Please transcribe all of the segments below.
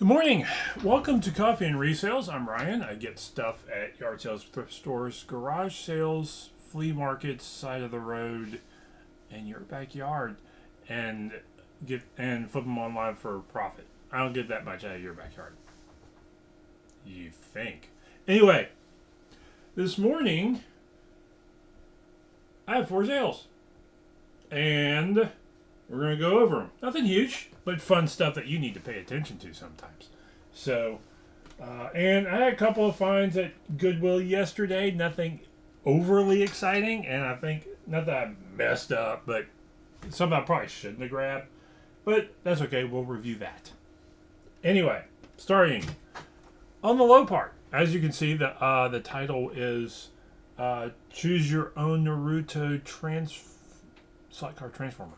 Good morning. Welcome to Coffee and Resales. I'm Ryan. I get stuff at yard sales, thrift stores, garage sales, flea markets, side of the road, and your backyard, and flip them online for profit. I don't get that much out of your backyard. You think? Anyway, this morning I have 4 sales, and we're going to go over them. Nothing huge, but fun stuff that you need to pay attention to sometimes. So, and I had a couple of finds at Goodwill yesterday. Nothing overly exciting, and I think, not that I messed up, but something I probably shouldn't have grabbed. But that's okay. We'll review that. Anyway, starting on the low part. As you can see, the title is Choose Your Own Naruto Slot Car Transformer.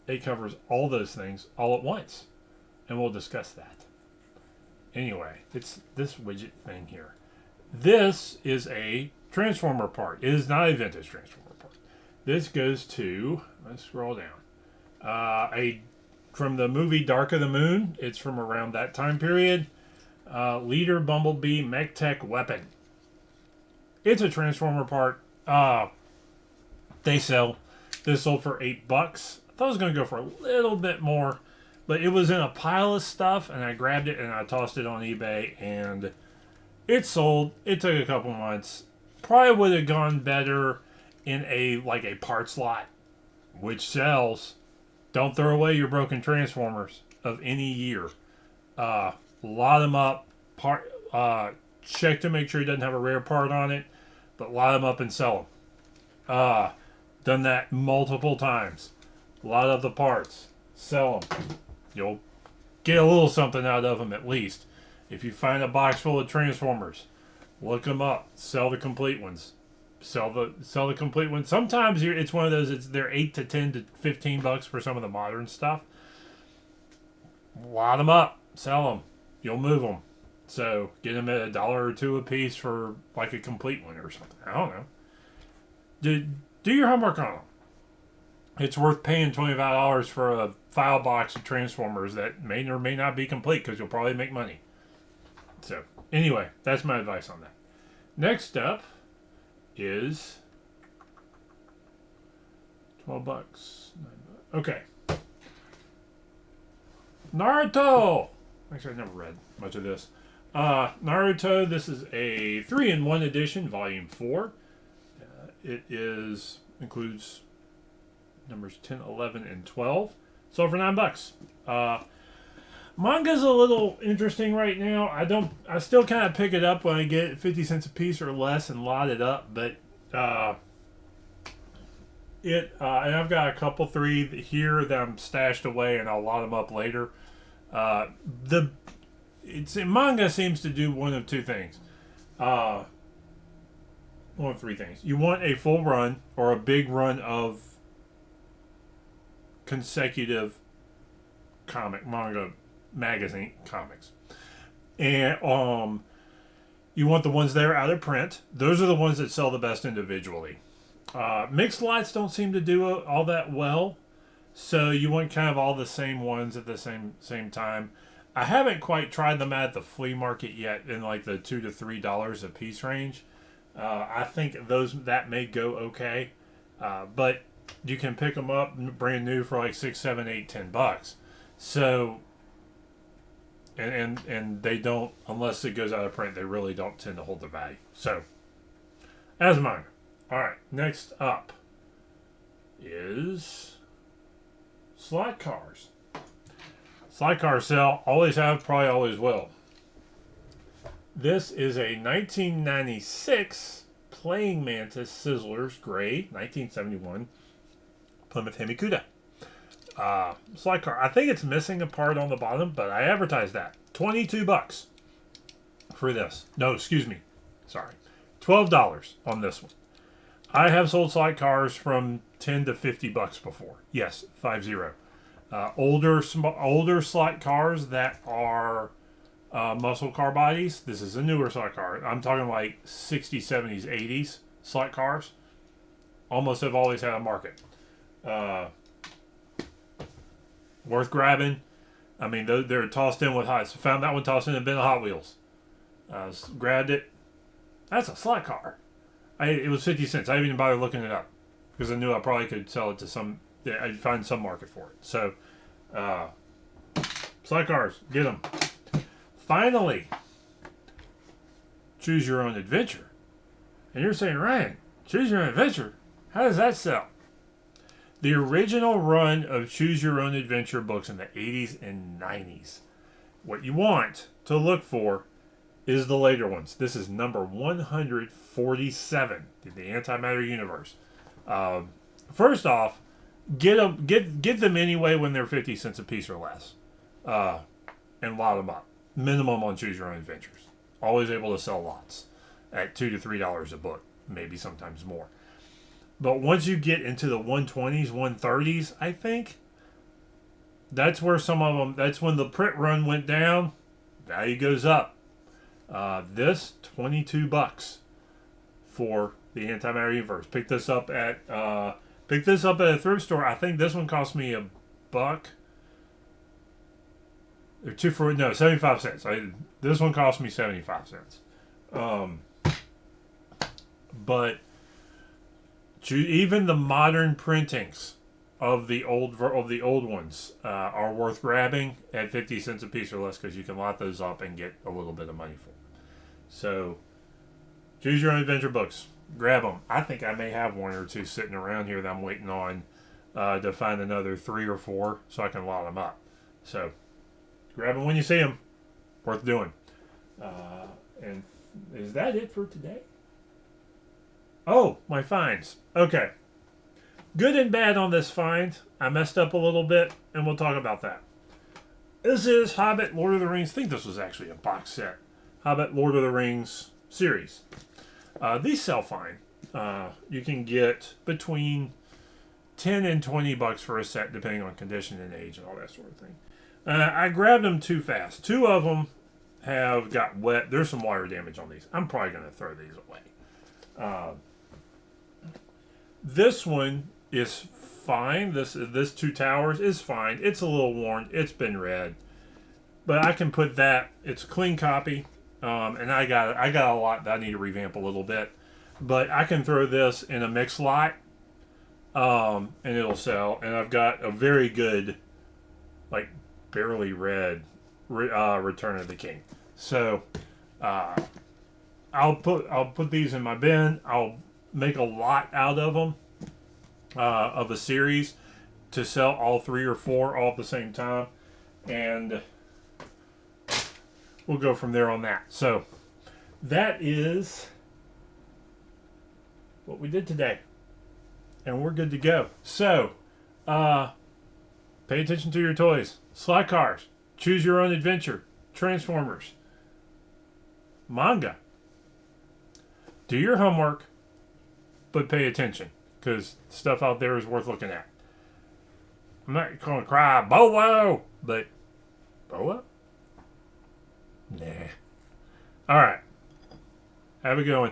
It covers all those things all at once, and we'll discuss that. Anyway, it's this widget thing here. This is a transformer part. It is not a vintage transformer part. This goes to, let's scroll down, from the movie Dark of the Moon. It's from around that time period. Leader Bumblebee Mech Tech Weapon. It's a transformer part. They sell. This sold for $8. I thought it was going to go for a little bit more, but it was in a pile of stuff, and I grabbed it and I tossed it on eBay, and it sold. It took a couple months. Probably would have gone better in a parts lot, which sells. Don't throw away your broken transformers of any year. Lot them up. Check to make sure it doesn't have a rare part on it, but lot them up and sell them. Done that multiple times. A lot of the parts, sell them. You'll get a little something out of them at least. If you find a box full of transformers, look them up. Sell the complete ones. Sell the complete ones. Sometimes it's one of those. They're $8 to $10 to $15 for some of the modern stuff. Lot them up. Sell them. You'll move them. So get them at $1 or $2 a piece for like a complete one or something. I don't know. Do your homework on them. It's worth paying $25 for a file box of transformers that may or may not be complete because you'll probably make money. So, anyway, that's my advice on that. Next up is $12. Okay. Naruto! Actually, I've never read much of this. Naruto, this is a 3-in-1 edition, volume 4. It includes numbers 10, 11, and 12. Sold for $9. Manga's a little interesting right now. I still kind of pick it up when I get 50 cents a piece or less and lot it up, but and I've got a couple, 3 here that I'm stashed away, and I'll lot them up later. Manga seems to do one of 2 things. One of 3 things. You want a full run or a big run of consecutive manga magazine comics, and you want the ones that are out of print. Those are the ones that sell the best individually. Mixed lots don't seem to do all that well, so you want kind of all the same ones at the same time. I haven't quite tried them at the flea market yet in like the $2 to $3 a piece range. I think that may go okay, but you can pick them up brand new for like $6, $7, $8, $10. So, and they don't, unless it goes out of print, they really don't tend to hold the value. So, as mine. All right, next up is slot cars. Slot cars sell, always have, probably always will. This is a 1996 Playing Mantis Sizzlers Gray, 1971 Plymouth Hemikuda. Slide car. I think it's missing a part on the bottom, but I advertised that. $22 for this. No, excuse me. Sorry. $12 on this one. I have sold slide cars from $10 to $50 before. Yes, 50. Older slot cars that are muscle car bodies. This is a newer slot car. I'm talking like 60s, 70s, 80s slot cars. Almost have always had a market. Worth grabbing. I mean, they're tossed in with hot. So found that one tossed in a bin of Hot Wheels. Grabbed it. That's a slot car. It was 50 cents. I didn't even bother looking it up because I knew I probably could sell it to some. Yeah, I'd find some market for it. So, slot cars, get them. Finally, choose your own adventure. And you're saying, Ryan, choose your own adventure? How does that sell? The original run of Choose Your Own Adventure books in the 80s and 90s. What you want to look for is the later ones. This is number 147 in the Antimatter universe. First off, get them anyway when they're 50 cents a piece or less. And lot them up. Minimum on Choose Your Own Adventures. Always able to sell lots at $2 to $3 a book. Maybe sometimes more. But once you get into the 120s, 130s, I think, that's where some of them, that's when the print run went down. Value goes up. This, $22 for the Antimatter Universe. Pick this up at a thrift store. I think this one cost me $1. Or 75 cents. This one cost me 75 cents. But even the modern printings of the old ones are worth grabbing at 50 cents a piece or less because you can lot those up and get a little bit of money for them. So, Choose Your Own Adventure books. Grab them. I think I may have one or two sitting around here that I'm waiting on to find another 3 or 4 so I can lot them up. So, grab them when you see them. Worth doing. And is that it for today? Oh, my finds. Okay. Good and bad on this find. I messed up a little bit, and we'll talk about that. This is Hobbit, Lord of the Rings. I think this was actually a box set. Hobbit, Lord of the Rings series. These sell fine. You can get between $10 and $20 for a set, depending on condition and age and all that sort of thing. I grabbed them too fast. 2 of them have got wet. There's some water damage on these. I'm probably going to throw these away. This one is fine. This Two Towers is fine. It's a little worn. It's been read, but I can put that. It's a clean copy, and I got a lot that I need to revamp a little bit, but I can throw this in a mix lot, and it'll sell. And I've got a very good, like barely read, Return of the King. So, I'll put these in my bin. I'll make a lot out of them, of a series, to sell all 3 or 4 all at the same time, and we'll go from there on that. So that is what we did today, and we're good to go. So pay attention to your toys. Slot cars, Choose Your Own Adventure, Transformers, manga. Do your homework, but pay attention, because stuff out there is worth looking at. I'm not going to cry, BOA, but BOA? Nah. All right. Have a good one.